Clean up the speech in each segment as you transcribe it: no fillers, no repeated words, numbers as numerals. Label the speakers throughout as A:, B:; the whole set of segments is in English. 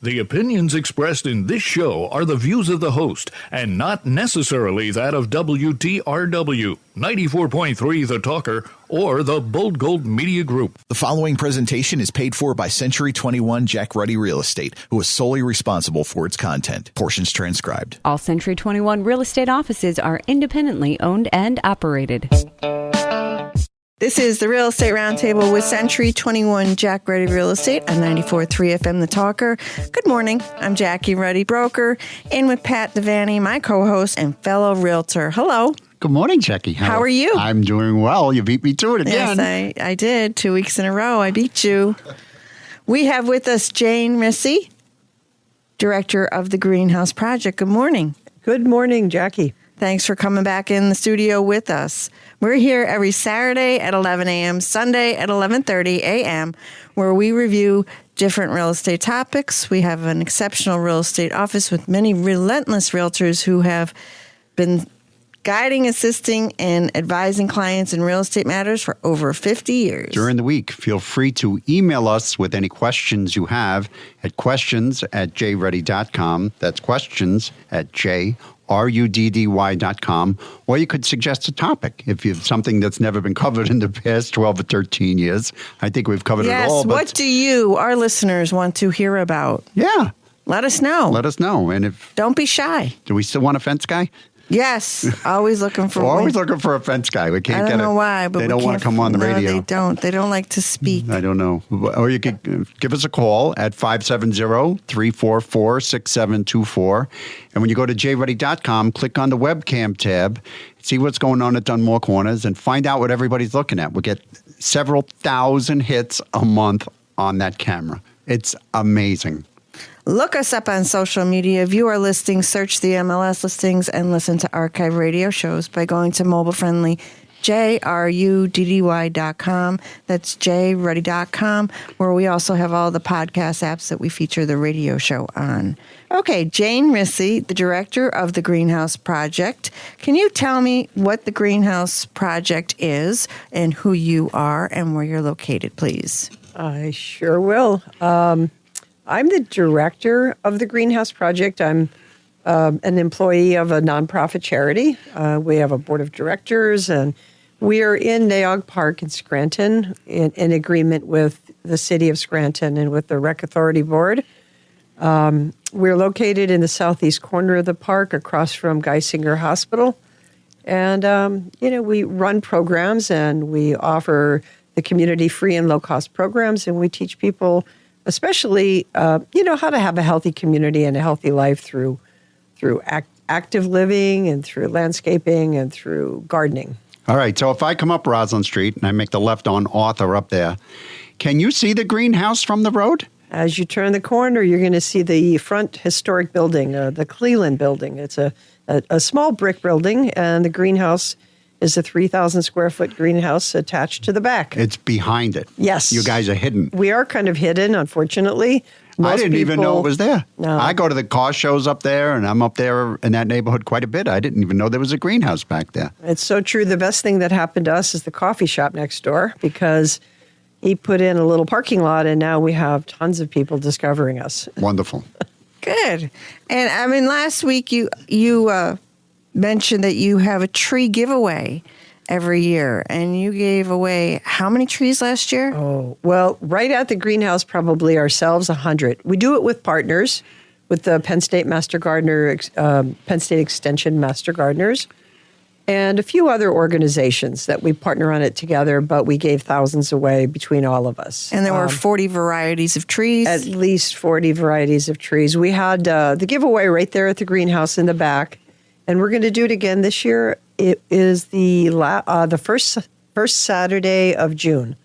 A: The opinions expressed in this show are the views of the host and not necessarily that of WTRW, 94.3 The Talker, or the Bold Gold Media Group.
B: The following presentation is paid for by Century 21 Jack Ruddy Real Estate, who is solely responsible for its content. Portions transcribed.
C: All Century 21 real estate offices are independently owned and operated.
D: This is the Real Estate Roundtable with Century 21 Jack Ruddy Real Estate on 94.3 FM The Talker. Good morning. I'm Jackie Ruddy, broker, in with Pat Devaney, my co-host and fellow realtor. Hello.
E: Good morning, Jackie.
D: How are you?
E: I'm doing well. You beat me to it again.
D: Yes, I did. 2 weeks in a row. I beat you. We have with us Jane Rissy, Director of the Greenhouse Project. Good morning.
F: Good morning, Jackie.
D: Thanks for coming back in the studio with us. We're here every Saturday at 11 a.m., Sunday at 11:30 a.m., where we review different real estate topics. We have an exceptional real estate office with many relentless realtors who have been guiding, assisting, and advising clients in real estate matters for over 50 years.
E: During the week, feel free to email us with any questions you have at questions@jruddy.com. That's questions@jruddy.com. Or you could suggest a topic if you have something that's never been covered in the past 12 or 13 years. I think we've covered it all.
D: Yes, what do you, our listeners, want to hear about?
E: Yeah.
D: Let us know.
E: Let us know. And if
D: don't be shy.
E: Do we still want a fence guy?
D: Yes, always looking for
E: We're always looking for a fence guy. We can't
D: I don't know why, but
E: they don't want to come on the radio.
D: They don't. They don't like to speak.
E: I don't know. Or you could give us a call at 570-344-6724. And when you go to jruddy.com, click on the webcam tab, see what's going on at Dunmore Corners, and find out what everybody's looking at. We'll get several thousand hits a month on that camera. It's amazing.
D: Look us up on social media. View our listings, search the MLS listings, and listen to archive radio shows by going to mobile-friendly jruddy.com. That's jruddy.com, where we also have all the podcast apps that we feature the radio show on. Okay, Jane Rissy, the director of the Greenhouse Project. Can you tell me what the Greenhouse Project is and who you are and where you're located, please?
F: I sure will. I'm the director of the Greenhouse Project. I'm an employee of a nonprofit charity. We have a board of directors, and we are in Naog Park in Scranton in agreement with the city of Scranton and with the Rec Authority Board. We're located in the southeast corner of the park across from Geisinger Hospital. And, we run programs and we offer the community free and low-cost programs, and we teach people especially, how to have a healthy community and a healthy life through active living and through landscaping and through gardening.
E: All right. So if I come up Roslyn Street and I make the left on Arthur up there, can you see the greenhouse from the road?
F: As you turn the corner, you're going to see the front historic building, the Cleland building. It's a small brick building, and the greenhouse is a 3,000 square foot greenhouse attached to the back.
E: It's behind it.
F: Yes.
E: You guys are hidden.
F: We are kind of hidden, unfortunately.
E: I didn't even know it was there.
F: No.
E: I go to the car shows up there, and I'm up there in that neighborhood quite a bit. I didn't even know there was a greenhouse back there.
F: It's so true. The best thing that happened to us is the coffee shop next door, because he put in a little parking lot, and now we have tons of people discovering us.
E: Wonderful.
D: Good. And last week you mentioned that you have a tree giveaway every year, and you gave away how many trees last year?
F: Oh, well, right at the greenhouse, probably ourselves, 100. We do it with partners, with the Penn State Master Gardener, Penn State Extension Master Gardeners, and a few other organizations that we partner on it together, but we gave thousands away between all of us.
D: And there were 40 varieties of trees?
F: At least 40 varieties of trees. We had the giveaway right there at the greenhouse in the back. And we're going to do it again this year. It is the first Saturday of June.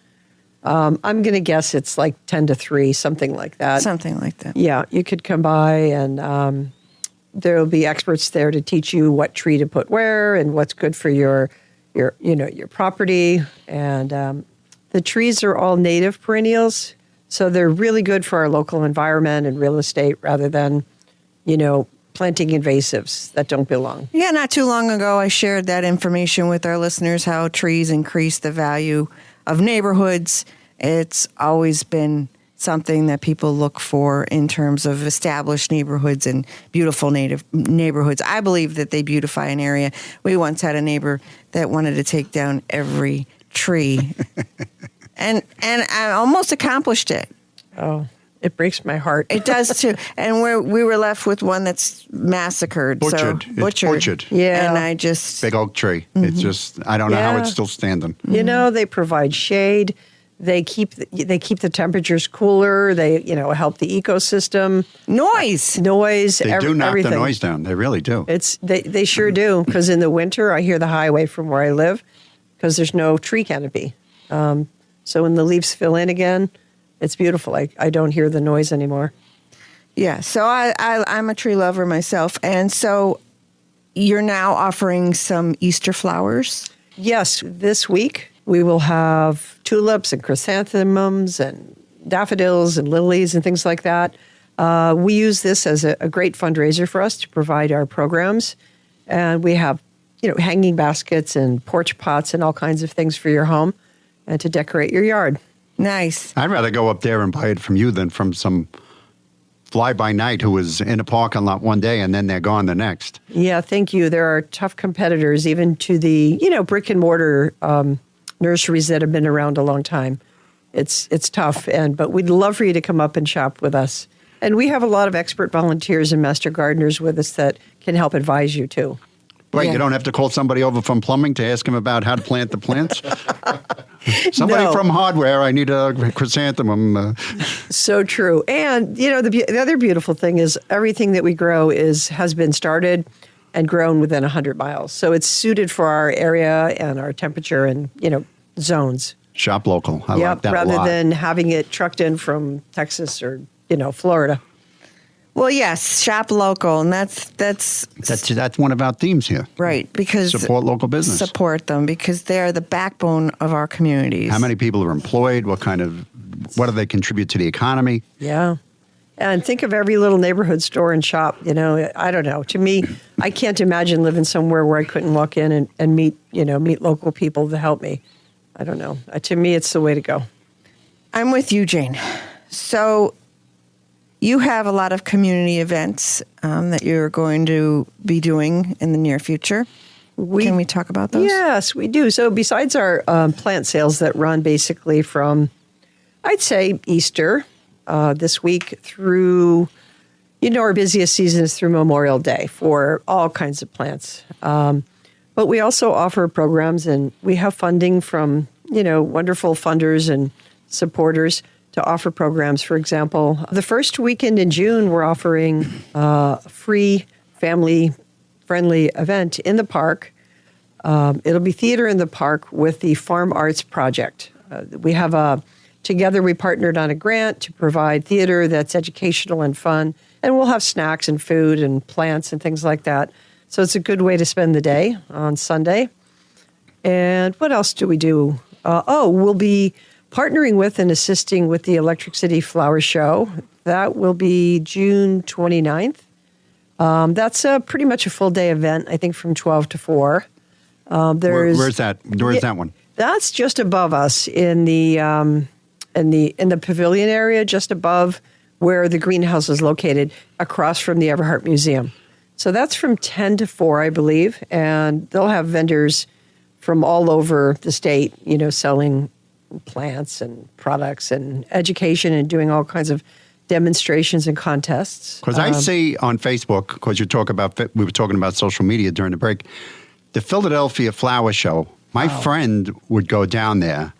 F: I'm going to guess it's like 10 to 3, something like that.
D: Something like that.
F: Yeah, you could come by, and there will be experts there to teach you what tree to put where and what's good for your property. And the trees are all native perennials, so they're really good for our local environment and real estate rather than, planting invasives that don't belong.
D: Yeah, not too long ago, I shared that information with our listeners, how trees increase the value of neighborhoods. It's always been something that people look for in terms of established neighborhoods and beautiful native neighborhoods. I believe that they beautify an area. We once had a neighbor that wanted to take down every tree, and I almost accomplished it.
F: Oh, it breaks my heart.
D: It does too. And we were left with one that's massacred.
E: Butchered.
D: So,
E: It's butchered.
F: Yeah.
D: And I just...
E: Big oak tree. It's just, I don't know how
F: Yeah.
E: it's still standing.
F: You know, they provide shade. They keep the temperatures cooler. They, help the ecosystem.
D: Noise.
F: Noise.
E: They do knock
F: everything.
E: the noise down. They really do.
F: They sure do. Because in the winter, I hear the highway from where I live because there's no tree canopy. So when the leaves fill in again, it's beautiful. I don't hear the noise anymore.
D: Yeah. So I'm a tree lover myself. And so you're now offering some Easter flowers?
F: Yes, this week we will have tulips and chrysanthemums and daffodils and lilies and things like that. We use this as a great fundraiser for us to provide our programs. And we have, hanging baskets and porch pots and all kinds of things for your home and to decorate your yard.
D: Nice.
E: I'd rather go up there and buy it from you than from some fly-by-night who was in a parking lot one day and then they're gone the next.
F: Yeah, thank you. There are tough competitors, even to the, brick and mortar nurseries that have been around a long time. It's tough, but we'd love for you to come up and shop with us. And we have a lot of expert volunteers and master gardeners with us that can help advise you too.
E: Wait,
D: Yeah.
E: you don't have to call somebody over from plumbing to ask him about how to plant the plants? Somebody
F: No.
E: from hardware, I need a chrysanthemum.
F: So true. And, the other beautiful thing is everything that we grow has been started and grown within 100 miles. So it's suited for our area and our temperature and, zones.
E: Shop local. I like that
F: rather
E: a lot.
F: than having it trucked in from Texas or, Florida.
D: Well, yes, shop local. And that's
E: That's one of our themes here.
D: right. Because
E: Support local business.
D: Support them because they are the backbone of our communities.
E: How many people are employed? What do they contribute to the economy?
F: Yeah. And think of every little neighborhood store and shop. I don't know. To me, I can't imagine living somewhere where I couldn't walk in and meet local people to help me. I don't know. To me, it's the way to go.
D: I'm with you, Jane. So you have a lot of community events that you're going to be doing in the near future. Can we talk about those?
F: Yes, we do. So besides our plant sales that run basically from, I'd say, Easter this week through, our busiest season is through Memorial Day for all kinds of plants. But we also offer programs and we have funding from, wonderful funders and supporters to offer programs. For example, the first weekend in June, we're offering a free family-friendly event in the park. It'll be theater in the park with the Farm Arts Project. Together we partnered on a grant to provide theater that's educational and fun, and we'll have snacks and food and plants and things like that. So it's a good way to spend the day on Sunday. And what else do we do? We'll be partnering with and assisting with the Electric City Flower Show. That will be June 29th. That's pretty much a full-day event, I think, from 12 to 4.
E: Where's that? Where's that one?
F: That's just above us in the pavilion area, just above where the greenhouse is located, across from the Everhart Museum. So that's from 10 to 4, I believe, and they'll have vendors from all over the state, selling plants and products and education and doing all kinds of demonstrations and contests.
E: Because I see on Facebook, because we were talking about social media during the break, the Philadelphia Flower Show. My friend would go down there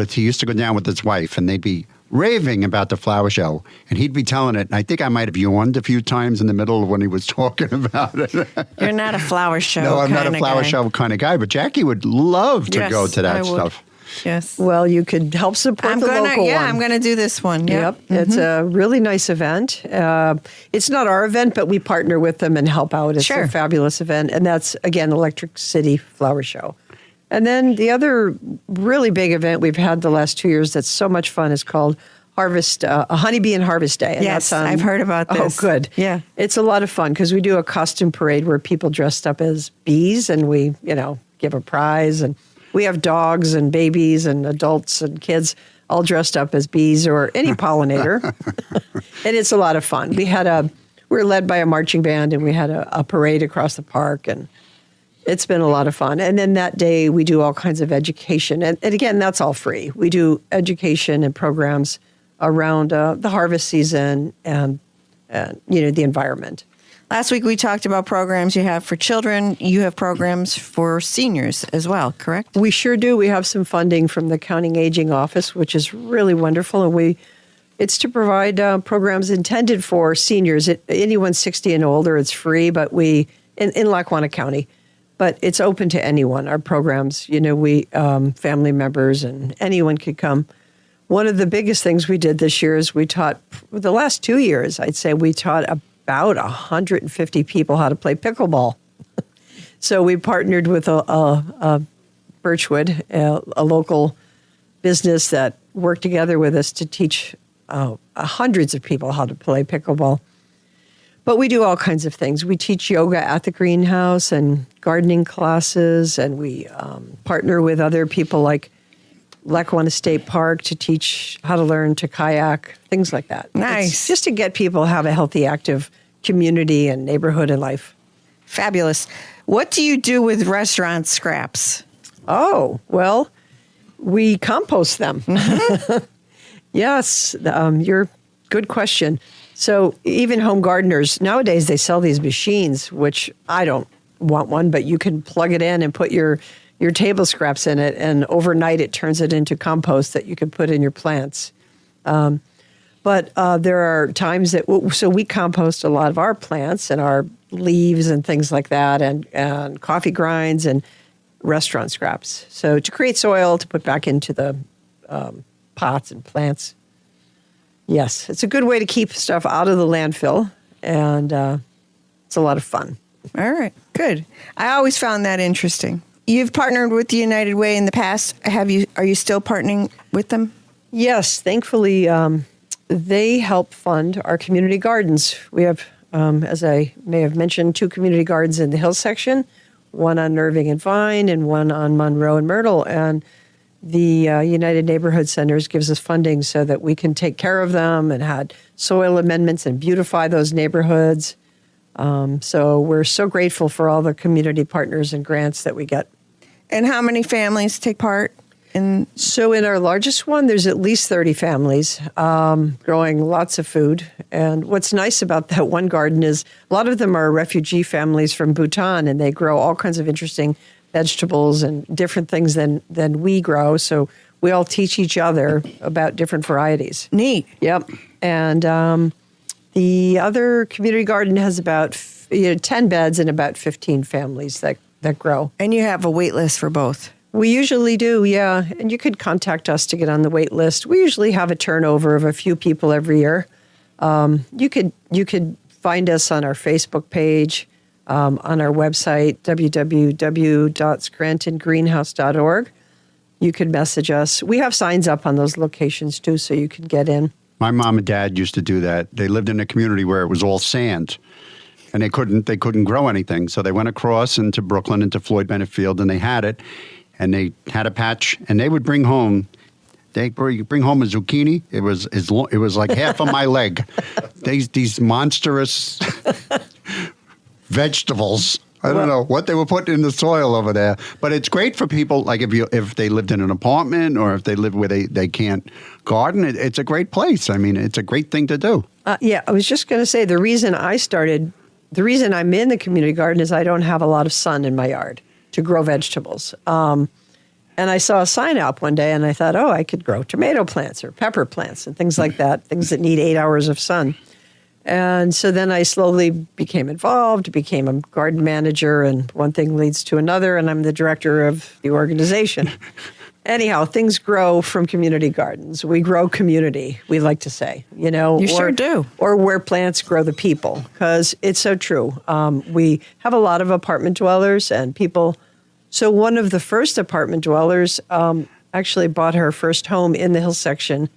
E: he used to go down with his wife, and they'd be raving about the flower show, and he'd be telling it. And I think I might have yawned a few times in the middle when he was talking about it.
D: You're not a flower show.
E: No, I'm not a flower
D: guy.
E: show kind of guy, but Jackie would love to
D: Yes,
E: go to that
D: I would.
E: stuff.
D: Yes.
F: Well, you could help support the local one.
D: I'm going to do this one.
F: Yep. It's a really nice event. It's not our event, but we partner with them and help out. It's
D: Sure.
F: a fabulous event. And that's, again, Electric City Flower Show. And then the other really big event we've had the last 2 years that's so much fun is called a Honeybee and Harvest Day. And
D: Yes,
F: that's
D: I've heard about this.
F: Oh, good.
D: Yeah.
F: It's a lot of fun because we do a costume parade where people dressed up as bees and we, give a prize. And we have dogs and babies and adults and kids all dressed up as bees or any pollinator. And it's a lot of fun. We were led by a marching band, and we had a parade across the park, and it's been a lot of fun. And then that day we do all kinds of education. And again, that's all free. We do education and programs around the harvest season and the environment.
D: Last week we talked about programs you have for children. You have programs for seniors as well, correct?
F: We sure do. We have some funding from the County Aging Office, which is really wonderful. And it's to provide programs intended for seniors. Anyone 60 and older, it's free, but in Lackawanna County. But it's open to anyone, our programs. We family members and anyone could come. One of the biggest things we did this year is the last 2 years, I'd say we taught about 150 people how to play pickleball. So we partnered with a Birchwood, a local business that worked together with us to teach hundreds of people how to play pickleball. But we do all kinds of things. We teach yoga at the greenhouse and gardening classes, and we partner with other people like Lackawanna State Park to teach how to learn to kayak, things like that.
D: Nice.
F: It's just to get people to have a healthy, active community and neighborhood and life.
D: Fabulous. What do you do with restaurant scraps?
F: Oh, well, we compost them. Mm-hmm. Yes, good question. So even home gardeners, nowadays they sell these machines, which I don't want one, but you can plug it in and put your table scraps in it, and overnight it turns it into compost that you can put in your plants. But there are times so we compost a lot of our plants and our leaves and things like that, and coffee grinds and restaurant scraps. So to create soil to put back into the pots and plants. Yes, it's a good way to keep stuff out of the landfill, and it's a lot of fun.
D: All right, good. I always found that interesting. You've partnered with the United Way in the past. Are you still partnering with them?
F: Yes, thankfully, they help fund our community gardens. We have, as I may have mentioned, 2 community gardens in the Hill section, one on Irving and Vine and one on Monroe and Myrtle. And the United Neighborhood Centers gives us funding so that we can take care of them and had soil amendments and beautify those neighborhoods. So we're so grateful for all the community partners and grants that we get.
D: And how many families take part?
F: So in our largest one, there's at least 30 families growing lots of food. And what's nice about that one garden is a lot of them are refugee families from Bhutan, and they grow all kinds of interesting vegetables and different things than we grow. So we all teach each other about different varieties.
D: Neat.
F: Yep. And the other community garden has about 10 beds and about 15 families that grow.
D: And you have a wait list for both?
F: We usually do, yeah. And you could contact us to get on the wait list. We usually have a turnover of a few people every year. You could find us on our Facebook page, on our website, www.scrantongreenhouse.org. You could message us. We have signs up on those locations, too, so you can get in.
E: My mom and dad used to do that. They lived in a community where it was all sand, and they couldn't grow anything. So they went across into Brooklyn, into Floyd Bennett Field, and they had it. And they had a patch, and they would bring home. They bring home a zucchini. It was like half of my leg. These monstrous vegetables. I don't know what they were putting in the soil over there, but it's great for people. Like if they lived in an apartment or if they live where they can't garden, it's a great place. I mean, it's a great thing to do.
F: Yeah, I was just going to say the reason I'm in the community garden is I don't have a lot of sun in my yard to grow vegetables. And I saw a sign up one day and I thought, I could grow tomato plants or pepper plants and things like that, things that need 8 hours of sun. And so then I slowly became involved, became a garden manager, and one thing leads to another, and I'm the director of the organization. Anyhow, things grow from community gardens. We grow community, we like to say,
D: You sure do.
F: Or where plants grow the people, because it's so true. We have a lot of apartment dwellers and people. So one of the first apartment dwellers actually bought her first home in the Hill section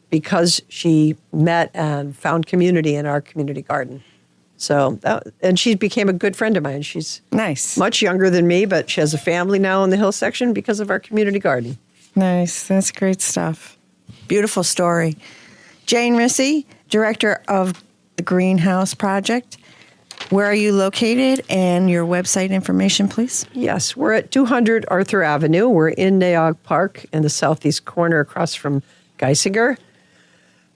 F: because she met and found community in our community garden. So, and she became a good friend of mine. She's
D: nice,
F: much younger than me, but she has a family now in the Hill section because of our community garden.
D: Nice. That's great stuff. Beautiful story. Jane Rissy, Director of the Greenhouse Project. Where are you located and your website information, please?
F: Yes, we're at 200 Arthur Avenue. We're in Naog Park in the southeast corner across from Geisinger.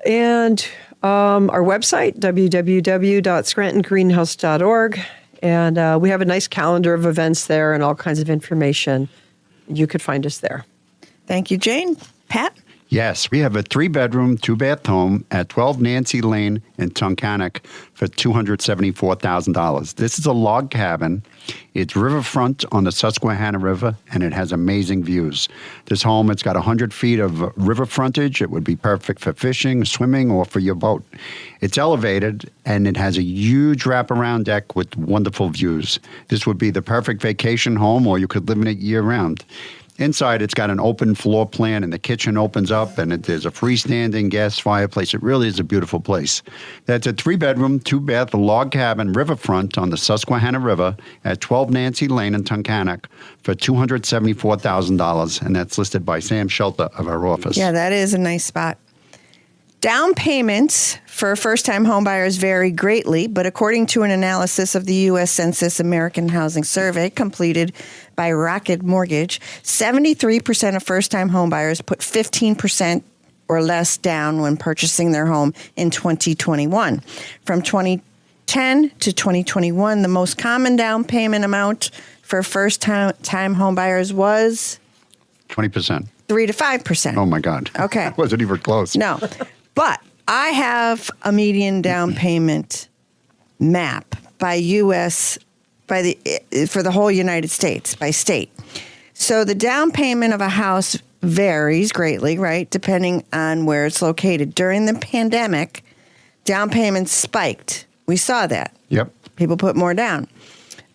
F: And our website, www.scrantongreenhouse.org. And we have a nice calendar of events there and all kinds of information. You could find us there.
D: Thank you, Jane. Pat?
E: Yes, we have a 3-bedroom, 2-bath home at 12 Nancy Lane in Tunkhannock for $274,000. This is a log cabin. It's riverfront on the Susquehanna River, and it has amazing views. This home, it's got 100 feet of river frontage. It would be perfect for fishing, swimming, or for your boat. It's elevated, and it has a huge wraparound deck with wonderful views. This would be the perfect vacation home, or you could live in it year-round. Inside, it's got an open floor plan, and the kitchen opens up, and there's a freestanding gas fireplace. It really is a beautiful place. That's a 3-bedroom, 2-bath log cabin riverfront on the Susquehanna River at 12 Nancy Lane in Tunkhannock for $274,000, and that's listed by Sam Shelter of our office.
D: Yeah, that is a nice spot. Down payments for first-time homebuyers vary greatly, but according to an analysis of the U.S. Census American Housing Survey completed by Rocket Mortgage, 73% of first-time homebuyers put 15% or less down when purchasing their home in 2021. From 2010 to 2021, the most common down payment amount for first-time homebuyers was
E: 20%.
D: 3 to 5%.
E: Oh, my God.
D: Okay.
E: That wasn't even close.
D: No. But I have a median down payment map by for the whole United States, by state. So the down payment of a house varies greatly, right, depending on where it's located. During the pandemic, down payments spiked. We saw that.
E: Yep.
D: People put more down.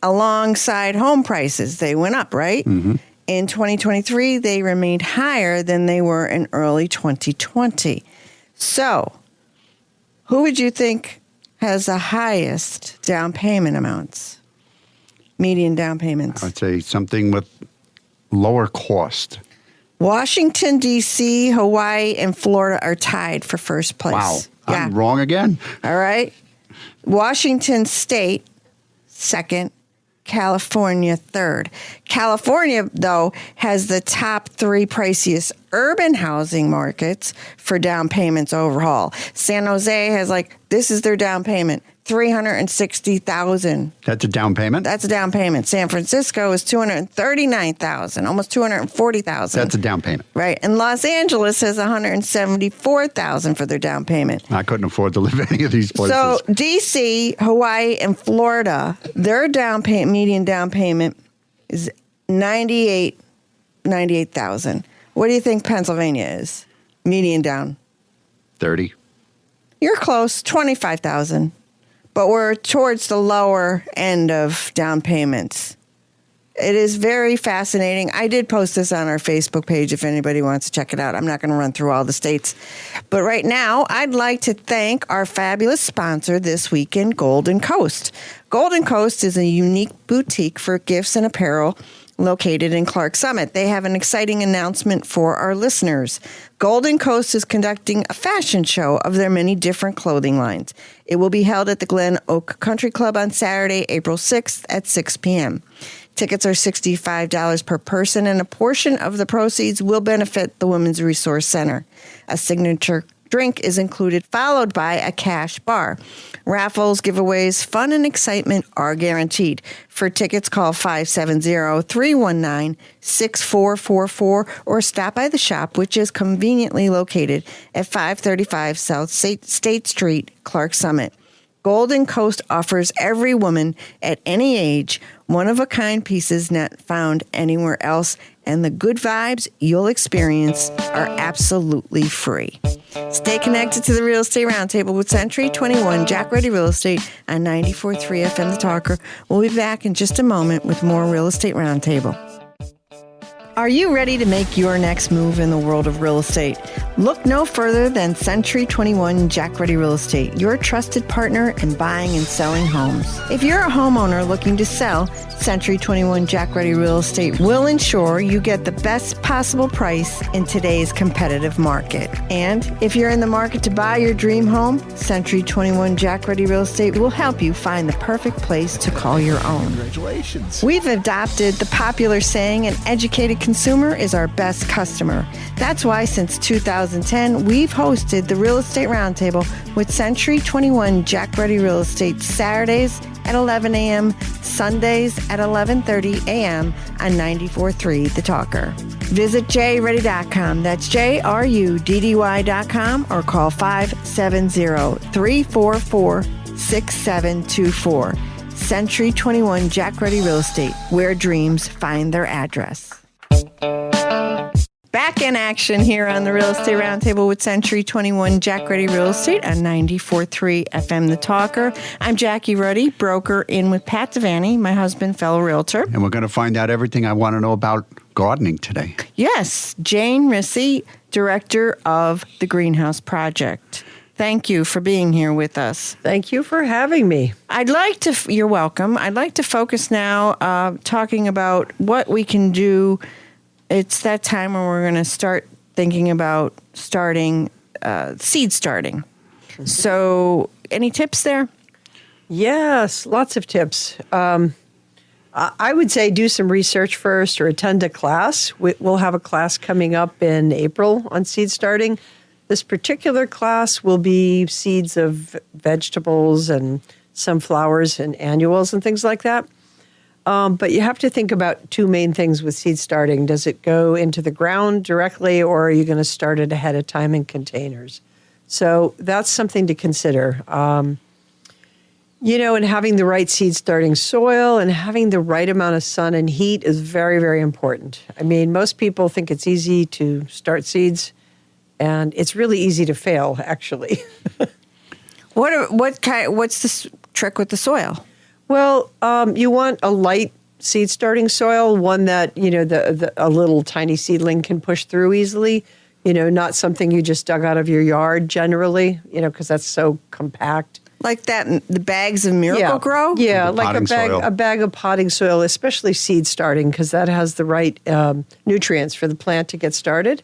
D: Alongside home prices, they went up, right? Mm-hmm. In 2023, they remained higher than they were in early 2020. So, who would you think has the highest down payment amounts? Median down payments.
E: I'd say something with lower cost.
D: Washington, D.C., Hawaii, and Florida are tied for first place.
E: Wow.
D: Yeah.
E: I'm wrong again?
D: All right. Washington State, second. California, third. California, though, has the top 3 priciest urban housing markets for down payments overall. San Jose has this is their down payment, $360,000.
E: That's a down payment?
D: That's a down payment. San Francisco is $239,000, almost $240,000.
E: That's a down payment.
D: Right. And Los Angeles has $174,000 for their down payment.
E: I couldn't afford to live in any of these places.
D: So D.C., Hawaii, and Florida, their median down payment is $98,000. What do you think Pennsylvania is? Median down?
E: 30.
D: You're close, $25,000. But we're towards the lower end of down payments. It is very fascinating. I did post this on our Facebook page if anybody wants to check it out. I'm not going to run through all the states. But right now, I'd like to thank our fabulous sponsor this weekend, Golden Coast. Golden Coast is a unique boutique for gifts and apparel located in Clark Summit. They have an exciting announcement for our listeners. Golden Coast is conducting a fashion show of their many different clothing lines. It will be held at the Glen Oak Country Club on Saturday, April 6th at 6 p.m. Tickets are $65 per person, and a portion of the proceeds will benefit the Women's Resource Center. A signature drink is included, followed by a cash bar. Raffles, giveaways, fun, and excitement are guaranteed. For tickets, call 570-319-6444 or stop by the shop, which is conveniently located at 535 South State Street, Clark Summit. Golden Coast offers every woman at any age one-of-a-kind pieces not found anywhere else, and the good vibes you'll experience are absolutely free. Stay connected to the Real Estate Roundtable with Century 21 Jack Ruddy Real Estate on 94.3 FM The Talker. We'll be back in just a moment with more Real Estate Roundtable. Are you ready to make your next move in the world of real estate? Look no further than Century 21 Jack Ruddy Real Estate, your trusted partner in buying and selling homes. If you're a homeowner looking to sell, Century 21 Jack Ruddy Real Estate will ensure you get the best possible price in today's competitive market. And if you're in the market to buy your dream home, Century 21 Jack Ruddy Real Estate will help you find the perfect place to call your own.
B: Congratulations.
D: We've adopted the popular saying, an educated consumer is our best customer. That's why since 2010, we've hosted the Real Estate Roundtable with Century 21 Jack Ruddy Real Estate Saturdays at 11 a.m., Sundays at 11:30 a.m. on 94.3 The Talker. Visit jruddy.com. That's JRUDDY.com or call 570-344-6724. Century 21 Jack Ruddy Real Estate, where dreams find their address. Back in action here on the Real Estate Roundtable with Century 21 Jack Ruddy Real Estate on 94.3 FM The Talker. I'm Jackie Ruddy, broker, in with Pat Devaney, my husband, fellow realtor.
E: And we're going to find out everything I want to know about gardening today.
D: Yes, Jane Rissy, director of the Greenhouse Project. Thank you for being here with us.
F: Thank you for having me.
D: You're welcome. I'd like to focus now talking about what we can do. It's that time when we're going to start thinking about seed starting. So any tips there?
F: Yes, lots of tips. I would say do some research first or attend a class. We'll have a class coming up in April on seed starting. This particular class will be seeds of vegetables and some flowers and annuals and things like that. But you have to think about two main things with seed starting. Does it go into the ground directly, or are you going to start it ahead of time in containers? So that's something to consider. And having the right seed starting soil and having the right amount of sun and heat is very, very important. I mean, most people think it's easy to start seeds, and it's really easy to fail, actually.
D: What's the trick with the soil?
F: Well, you want a light seed starting soil, one that, a little tiny seedling can push through easily, not something you just dug out of your yard generally, because that's so compact.
D: Like that, the bags of Miracle-Gro?
F: Yeah,
E: The
F: like
E: potting
F: a bag of potting soil, especially seed starting, because that has the right nutrients for the plant to get started.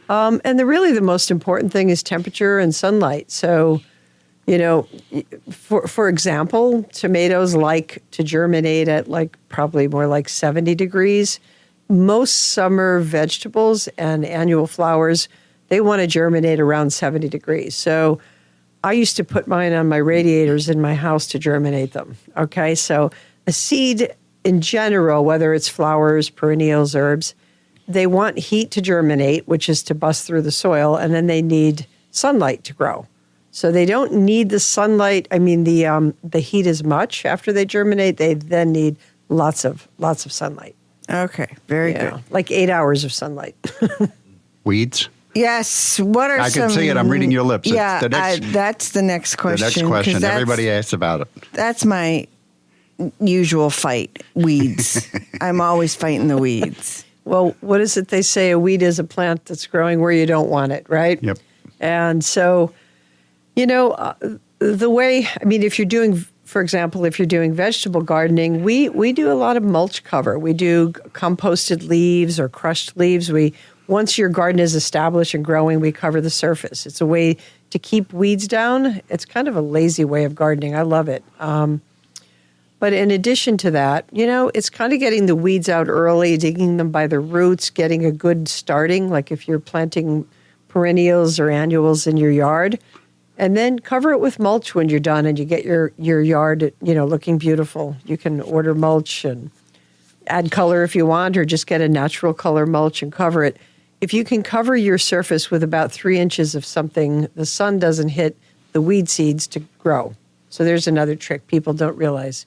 F: And the most important thing is temperature and sunlight. So, for example, tomatoes like to germinate at probably more like 70 degrees. Most summer vegetables and annual flowers, they want to germinate around 70 degrees. So I used to put mine on my radiators in my house to germinate them. Okay, so a seed in general, whether it's flowers, perennials, herbs, they want heat to germinate, which is to bust through the soil, and then they need sunlight to grow. So they don't need the sunlight. I mean, the heat as much after they germinate. They then need lots of sunlight.
D: Okay, very good.
F: Like 8 hours of sunlight.
E: Weeds?
D: Yes. What are
E: I
D: some?
E: can see it. I'm reading your lips.
D: Yeah,
E: It's
D: that's the next question.
E: the next question.
D: 'cause
E: Everybody asks about it.
D: That's my usual fight, weeds. I'm always fighting the weeds.
F: Well, what is it they say? A weed is a plant that's growing where you don't want it, right?
E: Yep.
F: And so, the way, if you're doing, for example, if you're doing vegetable gardening, we do a lot of mulch cover. We do composted leaves or crushed leaves. Once your garden is established and growing, we cover the surface. It's a way to keep weeds down. It's kind of a lazy way of gardening. I love it. But in addition to that, it's kind of getting the weeds out early, digging them by the roots, getting a good starting, like if you're planting perennials or annuals in your yard, and then cover it with mulch when you're done and you get your yard, looking beautiful. You can order mulch and add color if you want, or just get a natural color mulch and cover it. If you can cover your surface with about 3 inches of something, the sun doesn't hit the weed seeds to grow. So there's another trick people don't realize.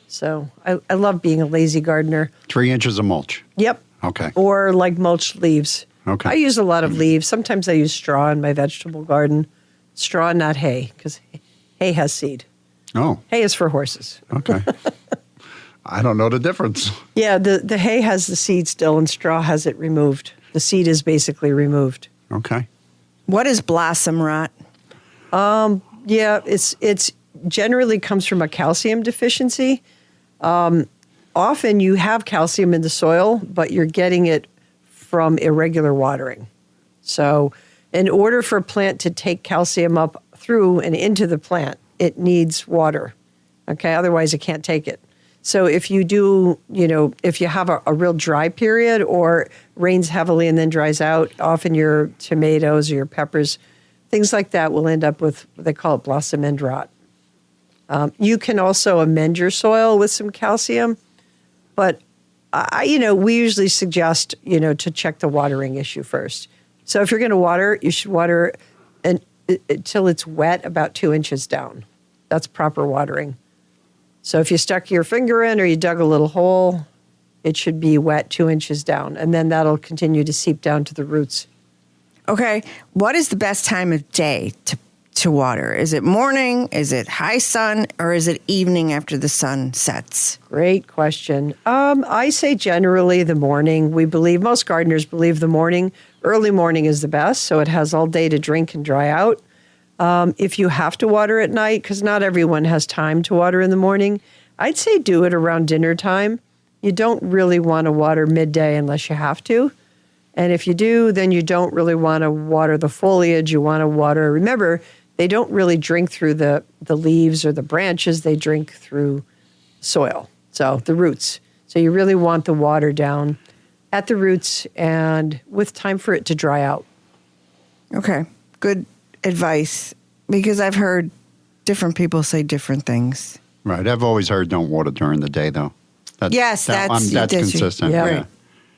F: So I love being a lazy gardener.
E: 3 inches of mulch.
F: Yep.
E: Okay.
F: Or like mulched leaves.
E: Okay.
F: I use a lot of leaves. Sometimes I use straw in my vegetable garden. Straw, not hay, because hay has seed.
E: Oh,
F: Hay is for horses.
E: okay. I don't know the difference.
F: Yeah, the hay has the seed still and straw has it removed. The seed is basically removed.
E: Okay.
D: What is blossom rot?
F: Yeah, it's generally comes from a calcium deficiency. Often you have calcium in the soil, but you're getting it from irregular watering. So in order for a plant to take calcium up through and into the plant, it needs water. Okay, otherwise it can't take it. So if you do, if you have a real dry period or rains heavily and then dries out, often your tomatoes or your peppers, things like that will end up with what they call it blossom end rot. You can also amend your soil with some calcium, but we usually suggest, to check the watering issue first. So if you're going to water, you should water until it's wet about 2 inches down. That's proper watering. So if you stuck your finger in or you dug a little hole, it should be wet 2 inches down, and then that'll continue to seep down to the roots.
D: Okay. What is the best time of day to water? Is it morning? Is it high sun? Or is it evening after the sun sets?
F: Great question. I say generally the morning. Most gardeners believe the morning. Early morning is the best, so it has all day to drink and dry out. If you have to water at night, because not everyone has time to water in the morning, I'd say do it around dinner time. You don't really want to water midday unless you have to. And if you do, then you don't really want to water the foliage. You want to water, remember, they don't really drink through the leaves or the branches. They drink through soil, so the roots. So you really want the water down at the roots and with time for it to dry out.
D: Okay. Good advice, because I've heard different people say different things.
E: Right. I've always heard don't water during the day, though.
D: That's
E: consistent.
F: Yeah.
E: Yeah.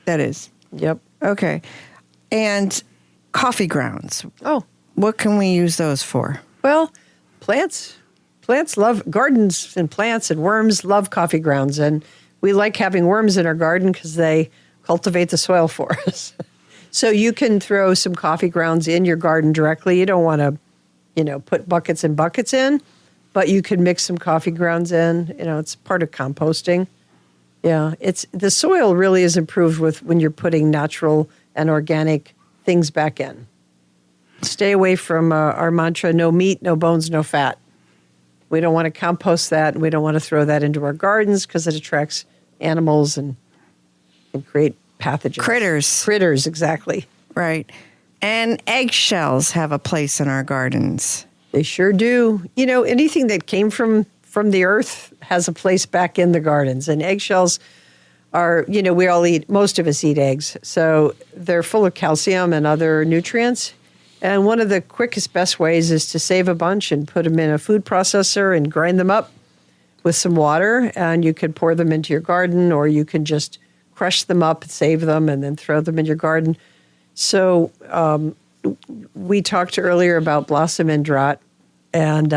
D: That is.
F: Yep.
D: Okay. And coffee grounds.
F: Oh,
D: What can we use those for?
F: well, plants love gardens, and plants and worms love coffee grounds. And we like having worms in our garden because they cultivate the soil for us. So you can throw some coffee grounds in your garden directly. You don't want to, put buckets and buckets in, but you can mix some coffee grounds in. It's part of composting. Yeah, the soil really is improved when you're putting natural and organic things back in. Stay away from our mantra, no meat, no bones, no fat. We don't want to compost that, and we don't want to throw that into our gardens because it attracts animals and create pathogens. Critters, exactly.
D: Right. And eggshells have a place in our gardens.
F: They sure do. Anything that came from the earth has a place back in the gardens. And eggshells are, most of us eat eggs. So they're full of calcium and other nutrients. And one of the quickest, best ways is to save a bunch and put them in a food processor and grind them up with some water. And you could pour them into your garden, or you can just crush them up, save them, and then throw them in your garden. So we talked earlier about blossom end rot, and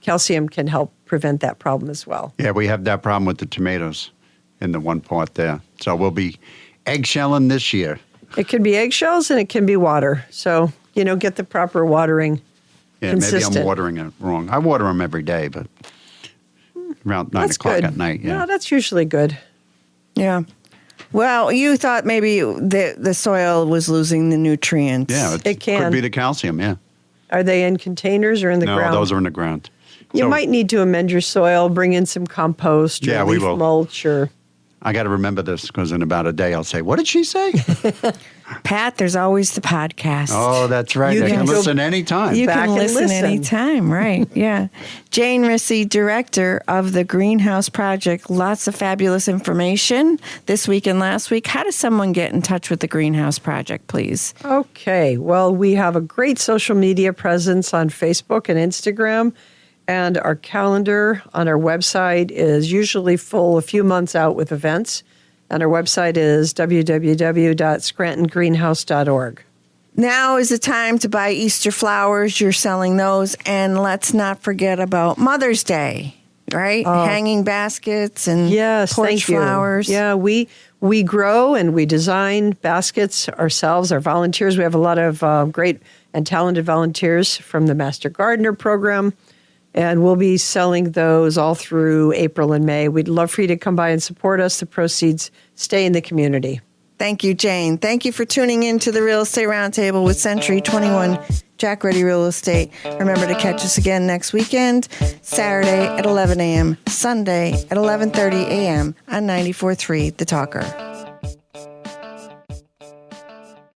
F: calcium can help prevent that problem as well.
E: Yeah, we have that problem with the tomatoes in the one part there. So we'll be eggshelling this year.
F: It can be eggshells and it can be water. So, get the proper watering.
E: Yeah,
F: consistent.
E: maybe I'm watering it wrong. I water them every day, but around 9 o'clock
F: good.
E: at night. Yeah,
F: No, that's usually good.
D: Yeah. Well, you thought maybe the soil was losing the nutrients.
E: yeah,
F: It can.
E: Could be the calcium. Yeah.
F: Are they in containers or in the
E: No,
F: ground?
E: those are in the ground.
F: You
E: So
F: might need to amend your soil, bring in some compost or
E: Yeah, we
F: leaf
E: will.
F: mulch or...
E: I got to remember this because in about a day I'll say, "What did she say?"
D: Pat, there's always the podcast.
E: Oh, that's right.
F: You
E: I
F: can
E: can
F: go
E: listen anytime.
D: You
F: back
D: can
F: and
D: listen
F: listen.
D: anytime, right? Yeah. Jane Rissy, director of the Greenhouse Project. Lots of fabulous information this week and last week. How does someone get in touch with the Greenhouse Project, please?
F: Okay. Well, we have a great social media presence on Facebook and Instagram, and our calendar on our website is usually full a few months out with events. And our website is www.scrantongreenhouse.org.
D: Now is the time to buy Easter flowers. You're selling those. And let's not forget about Mother's Day, right? Hanging baskets and
F: Yes,
D: porch
F: thank you.
D: flowers.
F: Yeah, we grow and we design baskets ourselves, our volunteers. We have a lot of great and talented volunteers from the Master Gardener program. And we'll be selling those all through April and May. We'd love for you to come by and support us. The proceeds stay in the community.
D: Thank you, Jane. Thank you for tuning in to the Real Estate Roundtable with Century 21 Jack Ruddy Real Estate. Remember to catch us again next weekend, Saturday at 11 a.m., Sunday at 11:30 a.m. on 94.3 The Talker.